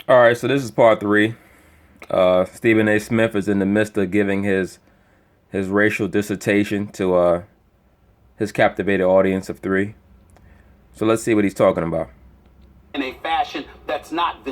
All right, so this is part three. Stephen A. Smith is in the midst of giving his racial dissertation to his captivated audience of three. So let's see what he's talking about. In a fashion that's not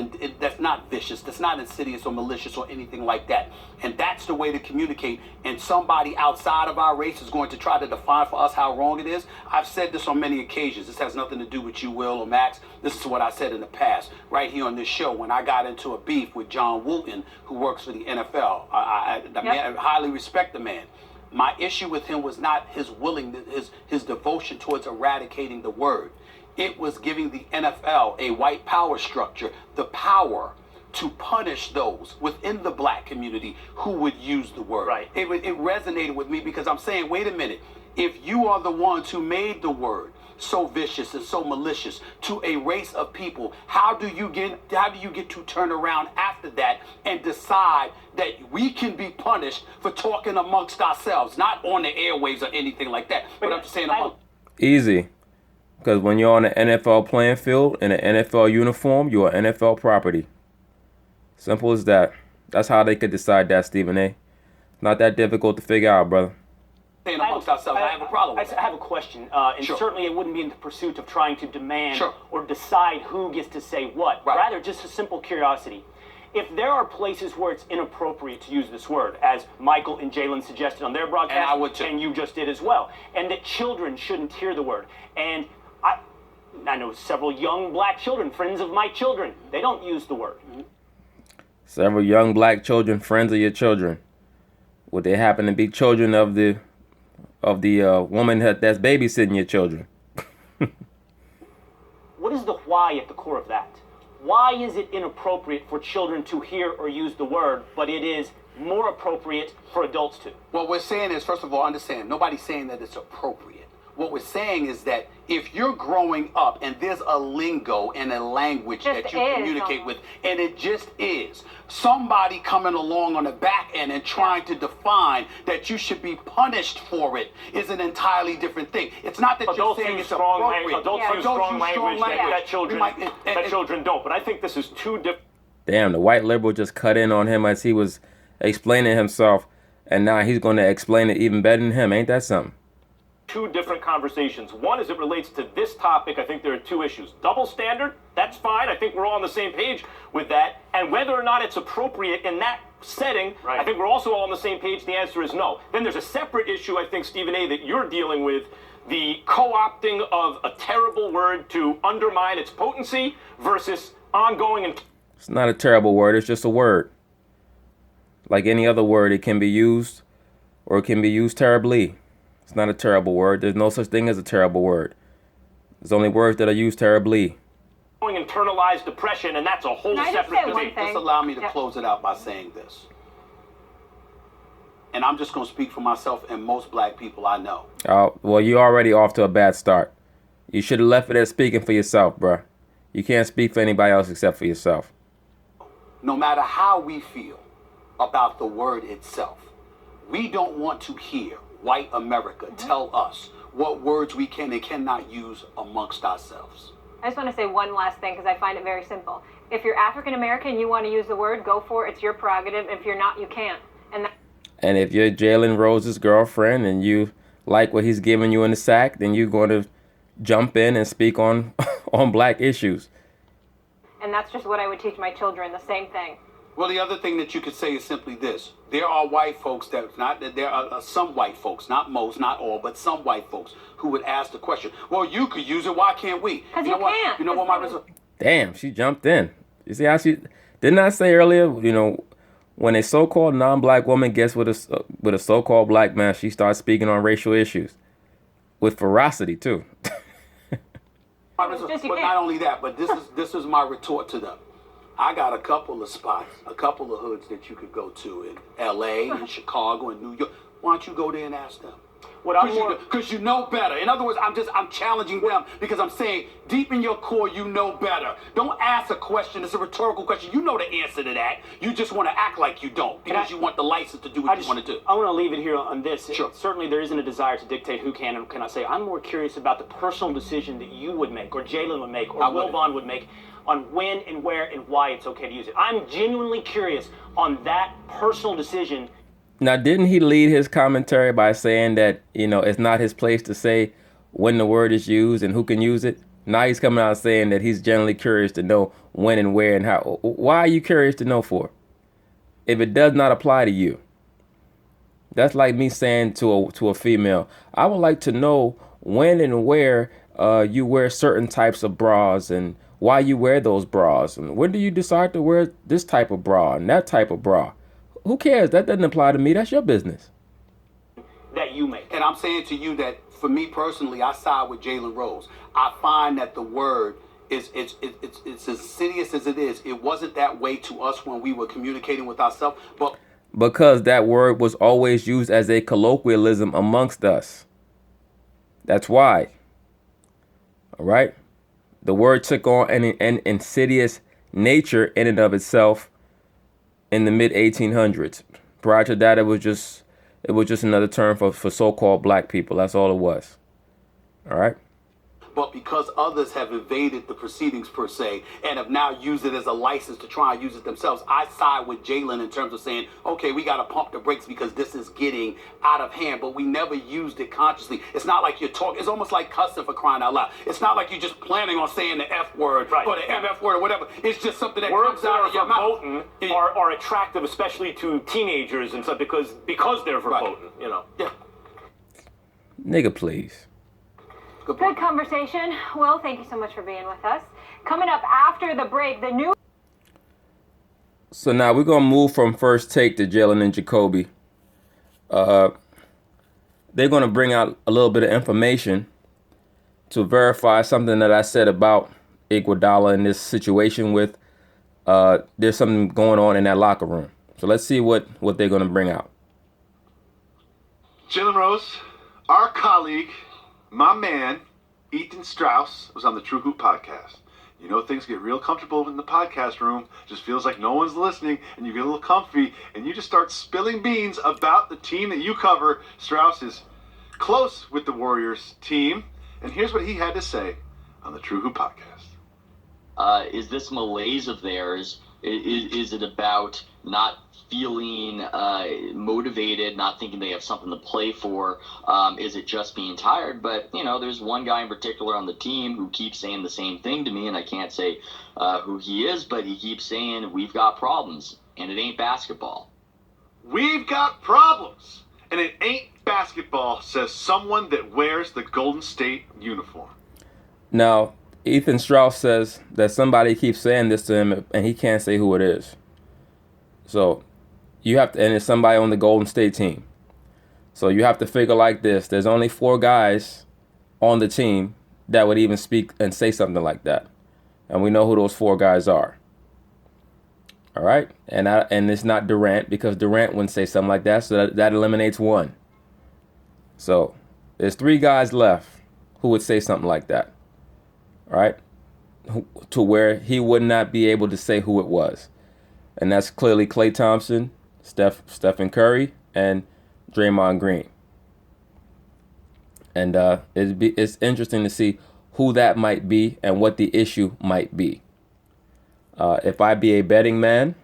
vicious, that's not insidious or malicious or anything like that. And that's the way to communicate. And somebody outside of our race is going to try to define for us how wrong it is. I've said this on many occasions. This has nothing to do with you, Will, or Max. This is what I said in the past, right here on this show, when I got into a beef with John Wooten, who works for the NFL. I highly respect the man. My issue with him was not his willingness, his devotion towards eradicating the word. It was giving the NFL, a white power structure, the power to punish those within the black community who would use the word. Right. It resonated with me because I'm saying, wait a minute, if you are the ones who made the word so vicious and so malicious to a race of people, how do you get to turn around after that and decide that we can be punished for talking amongst ourselves, not on the airwaves or anything like that, but I'm just saying Easy. Because when you're on the NFL playing field in an NFL uniform, you're NFL property. Simple as that. That's how they could decide that, Stephen A. It's not that difficult to figure out, brother. saying amongst ourselves, I have a problem with I have a question, and Sure. certainly it wouldn't be in the pursuit of trying to demand Sure. or decide who gets to say what. Right. Rather, just a simple curiosity. If there are places where it's inappropriate to use this word, as Michael and Jalen suggested on their broadcast, And I would too. and you just did as well, and that children shouldn't hear the word, and I know several young black children, friends of my children, they don't use the word. Several young black children, friends of your children. Would they happen to be children of the woman that's babysitting your children? What is the why at the core of that? Why is it inappropriate for children to hear or use the word, but it is more appropriate for adults to? What we're saying is, first of all, understand, nobody's saying that it's appropriate. What we're saying is that if you're growing up and there's a lingo and a language that you communicate with, and it just is, somebody coming along on the back end and trying to define that you should be punished for it is an entirely different thing. It's not that you're saying it's appropriate. Adults use strong language that children don't. But I think this is two different. Damn, the white liberal just cut in on him as he was explaining himself, and now he's going to explain it even better than him. Ain't that something? Two different conversations. One, as it relates to this topic, I think there are two issues. Double standard, that's fine. I think we're all on the same page with that. And whether or not it's appropriate in that setting, I think we're also all on the same page. The answer is no. Then there's a separate issue, I think, Stephen A., that you're dealing with, the co-opting of a terrible word to undermine its potency versus ongoing. And It's not a terrible word. It's just a word. Like any other word, it can be used, or it can be used terribly. It's not a terrible word. There's no such thing as a terrible word. There's only words that are used terribly. Internalized depression, and that's a whole separate debate. Just allow me to close it out by saying this. And I'm just going to speak for myself and most black people I know. Well, you're already off to a bad start. You should have left it at speaking for yourself, bruh. You can't speak for anybody else except for yourself. No matter how we feel about the word itself, we don't want to hear white America tell us what words we can and cannot use amongst ourselves. I just want to say one last thing because I find it very simple. If you're African American and you want to use the word, go for it. It's your prerogative. If you're not, you can't. And if you're Jalen Rose's girlfriend and you like what he's giving you in the sack, then you're going to jump in and speak on on black issues. And that's just what I would teach my children, the same thing. Well, the other thing that you could say is simply this. There are white folks there are some white folks, not most, not all, but some white folks who would ask the question, well, you could use it, why can't we? Because you can't. You know what my result? Damn, she jumped in. You see how she... Didn't I say earlier, when a so-called non-black woman gets with a so-called black man, she starts speaking on racial issues. With ferocity, too. But not only that, but this is my retort to them. I got a couple of spots, a couple of hoods that you could go to in L.A., in Chicago, and New York. Why don't you go there and ask them? Because you know better. In other words, I'm challenging them because I'm saying deep in your core, you know better. Don't ask a question. It's a rhetorical question. You know the answer to that. You just want to act like you don't because you want the license to do what you want to do. I want to leave it here on this. Sure. Certainly there isn't a desire to dictate who can and cannot say. I'm more curious about the personal decision that you would make or Jalen would make or Will Vaughn would make on when and where and why it's okay to use it. I'm genuinely curious on that personal decision. Now, didn't he lead his commentary by saying that, it's not his place to say when the word is used and who can use it? Now he's coming out saying that he's generally curious to know when and where and how. Why are you curious to know for? If it does not apply to you. That's like me saying to a female, I would like to know when and where you wear certain types of bras and why you wear those bras. And when do you decide to wear this type of bra and that type of bra? Who cares? That doesn't apply to me. That's your business. That you make. And I'm saying to you that for me personally, I side with Jalen Rose. I find that the word it's as insidious as it is. It wasn't that way to us when we were communicating with ourselves, but because that word was always used as a colloquialism amongst us. That's why. All right. The word took on an insidious nature in and of itself in the mid 1800s. Prior to that, it was just another term for so-called black people. That's all it was. All right. but because others have evaded the proceedings per se and have now used it as a license to try and use it themselves, I side with Jalen in terms of saying, okay, we got to pump the brakes because this is getting out of hand, but we never used it consciously. It's not like you're talking, it's almost like cussing, for crying out loud. It's not like you're just planning on saying the F word or the MF word or whatever. It's just something that words comes out of your mouth. Verboten are attractive, especially to teenagers and stuff, because they're verboten, you know. Yeah. Nigga, please. Good conversation. Will, thank you so much for being with us. Coming up after the break, the new... So now we're going to move from First Take to Jalen and Jacoby. They're going to bring out a little bit of information to verify something that I said about Iguodala in this situation with there's something going on in that locker room. So let's see what they're going to bring out. Jalen Rose, our colleague, my man, Ethan Strauss, was on the True Hoop podcast. You know, things get real comfortable in the podcast room. Just feels like no one's listening, and you get a little comfy, and you just start spilling beans about the team that you cover. Strauss is close with the Warriors team, and here's what he had to say on the True Hoop podcast. Is this malaise of theirs, is it about not feeling motivated, not thinking they have something to play for? Is it just being tired? But, you know, there's one guy in particular on the team who keeps saying the same thing to me, and I can't say who he is, but he keeps saying, we've got problems, and it ain't basketball. We've got problems, and it ain't basketball, says someone that wears the Golden State uniform. Now, Ethan Strauss says that somebody keeps saying this to him, and he can't say who it is. So you have to, and it's somebody on the Golden State team. So you have to figure like this. There's only 4 guys on the team that would even speak and say something like that. And we know who those 4 guys are. All right. And it's not Durant, because Durant wouldn't say something like that. So that eliminates 1. So there's 3 guys left who would say something like that. All right. To where he would not be able to say who it was. And that's clearly Klay Thompson, Stephen Curry, and Draymond Green. And it's interesting to see who that might be and what the issue might be. If I be a betting man,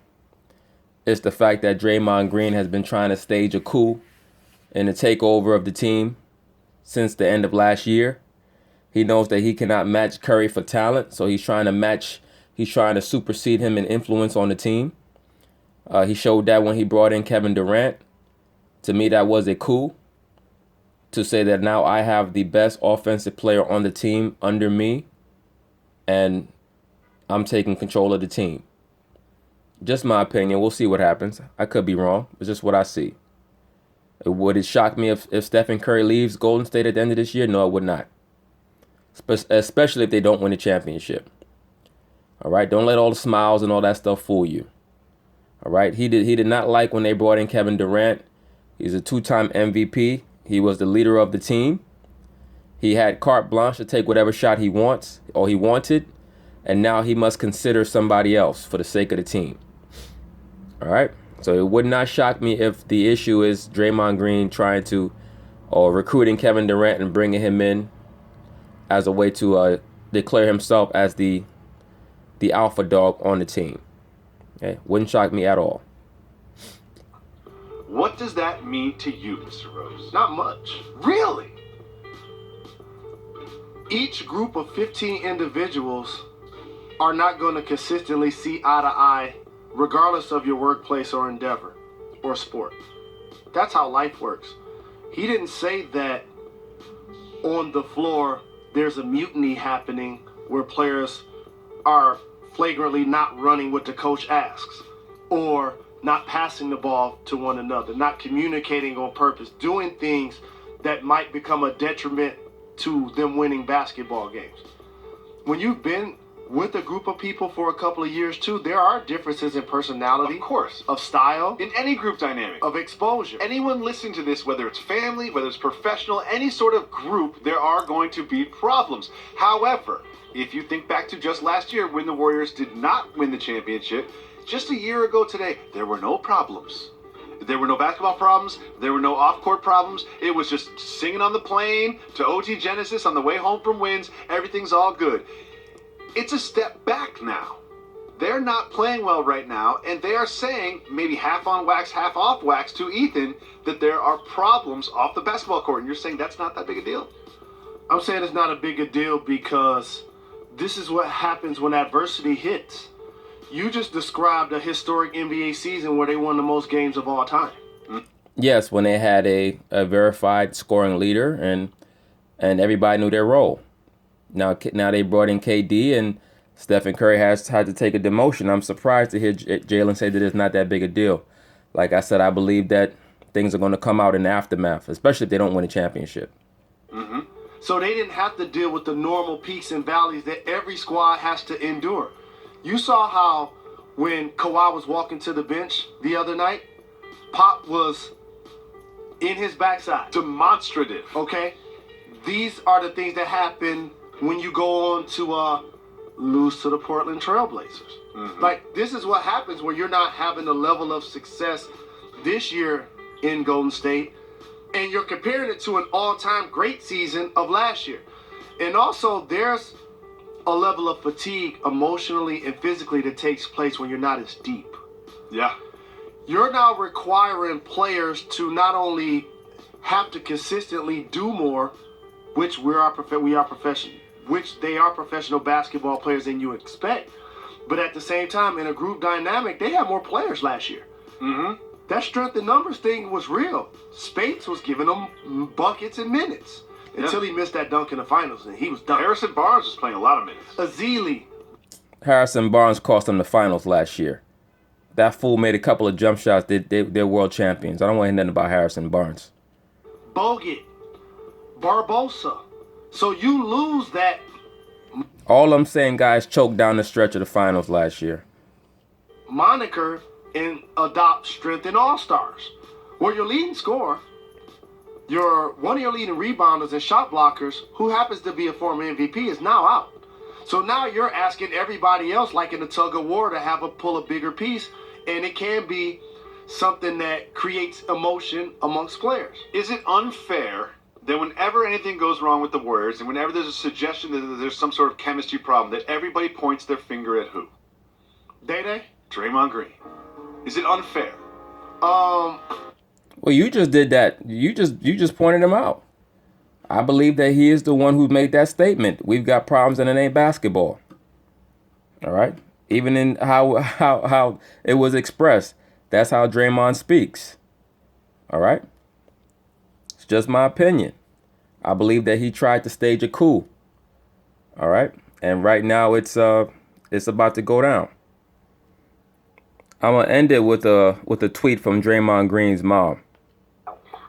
it's the fact that Draymond Green has been trying to stage a coup in the takeover of the team since the end of last year. He knows that he cannot match Curry for talent, so he's trying to supersede him in influence on the team. He showed that when he brought in Kevin Durant. To me, that was a coup to say that now I have the best offensive player on the team under me, and I'm taking control of the team. Just my opinion. We'll see what happens. I could be wrong. It's just what I see. Would it shock me if Stephen Curry leaves Golden State at the end of this year? No, it would not. Especially if they don't win a championship. All right, don't let all the smiles and all that stuff fool you. All right, he did not like when they brought in Kevin Durant. He's a 2-time MVP. He was the leader of the team. He had carte blanche to take whatever shot he wants or he wanted, and now he must consider somebody else for the sake of the team. All right, so it would not shock me if the issue is Draymond Green trying to or recruiting Kevin Durant and bringing him in as a way to declare himself as the the alpha dog on the team. Okay? Wouldn't shock me at all. What does that mean to you, Mr. Rose? Not much. Really? Each group of 15 individuals are not going to consistently see eye to eye, regardless of your workplace or endeavor or sport. That's how life works. He didn't say that on the floor there's a mutiny happening where players are flagrantly not running what the coach asks, or not passing the ball to one another, not communicating on purpose, doing things that might become a detriment to them winning basketball games. When you've been with a group of people for a couple of years too, there are differences in personality, Of course. of style, In any group dynamic. of exposure. Anyone listening to this, whether it's family, whether it's professional, any sort of group, there are going to be problems. However, if you think back to just last year when the Warriors did not win the championship, just a year ago today, there were no problems. There were no basketball problems. There were no off-court problems. It was just singing on the plane to OT Genesis on the way home from wins. Everything's all good. It's a step back now. They're not playing well right now, and they are saying, maybe half on wax, half off wax, to Ethan, that there are problems off the basketball court. And you're saying that's not that big a deal? I'm saying it's not a big a deal because this is what happens when adversity hits. You just described a historic NBA season where they won the most games of all time. Yes, when they had a verified scoring leader and everybody knew their role. Now they brought in KD and Stephen Curry has had to take a demotion. I'm surprised to hear Jalen say that it's not that big a deal. Like I said, I believe that things are going to come out in the aftermath, especially if they don't win a championship. Mm-hmm. So they didn't have to deal with the normal peaks and valleys that every squad has to endure. You saw how when Kawhi was walking to the bench the other night, Pop was in his backside. Demonstrative. Okay? These are the things that happen when you go on to lose to the Portland Trailblazers. Mm-hmm. Like, this is what happens when you're not having the level of success this year in Golden State, and you're comparing it to an all-time great season of last year. And also, there's a level of fatigue emotionally and physically that takes place when you're not as deep. Yeah. You're now requiring players to not only have to consistently do more, which they are professional basketball players than you expect, but at the same time, in a group dynamic, they had more players last year. Mm-hmm. That strength in numbers thing was real. Spates was giving them buckets and minutes until he missed that dunk in the finals, and he was done. Harrison Barnes was playing a lot of minutes. Azili. Harrison Barnes cost them the finals last year. That fool made a couple of jump shots. They're world champions. I don't want to hear nothing about Harrison Barnes. Bogut. Barbosa. So you lose that. All I'm saying, guys, choked down the stretch of the finals last year. Moniker and adopt strength in all-stars. Where your leading scorer, one of your leading rebounders and shot blockers, who happens to be a former MVP, is now out. So now you're asking everybody else, like in the tug of war, to pull a bigger piece, and it can be something that creates emotion amongst players. Is it unfair that whenever anything goes wrong with the Warriors, and whenever there's a suggestion that there's some sort of chemistry problem, that everybody points their finger at who? Day-Day? Draymond Green. Is it unfair? Well, you just did that. You just pointed him out. I believe that he is the one who made that statement. We've got problems and it ain't basketball. All right? Even in how it was expressed, that's how Draymond speaks. All right? It's just my opinion. I believe that he tried to stage a coup. All right? And right now it's about to go down. I'm gonna end it with a tweet from Draymond Green's mom.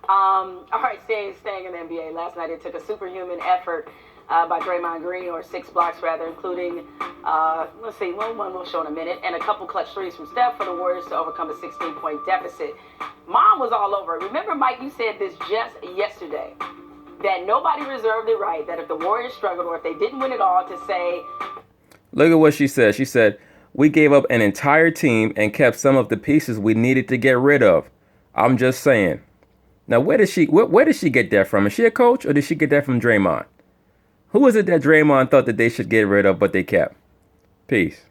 All right, staying in the NBA. Last night it took a superhuman effort by Draymond Green, or 6 blocks rather, including, one we'll show in a minute, and a couple clutch threes from Steph for the Warriors to overcome a 16-point deficit. Mom was all over it. Remember, Mike, you said this just yesterday, that nobody reserved the right, that if the Warriors struggled or if they didn't win it all, to say... Look at what she said. She said, we gave up an entire team and kept some of the pieces we needed to get rid of. I'm just saying. Now, where did she get that from? Is she a coach, or did she get that from Draymond? Who is it that Draymond thought that they should get rid of, but they kept? Peace.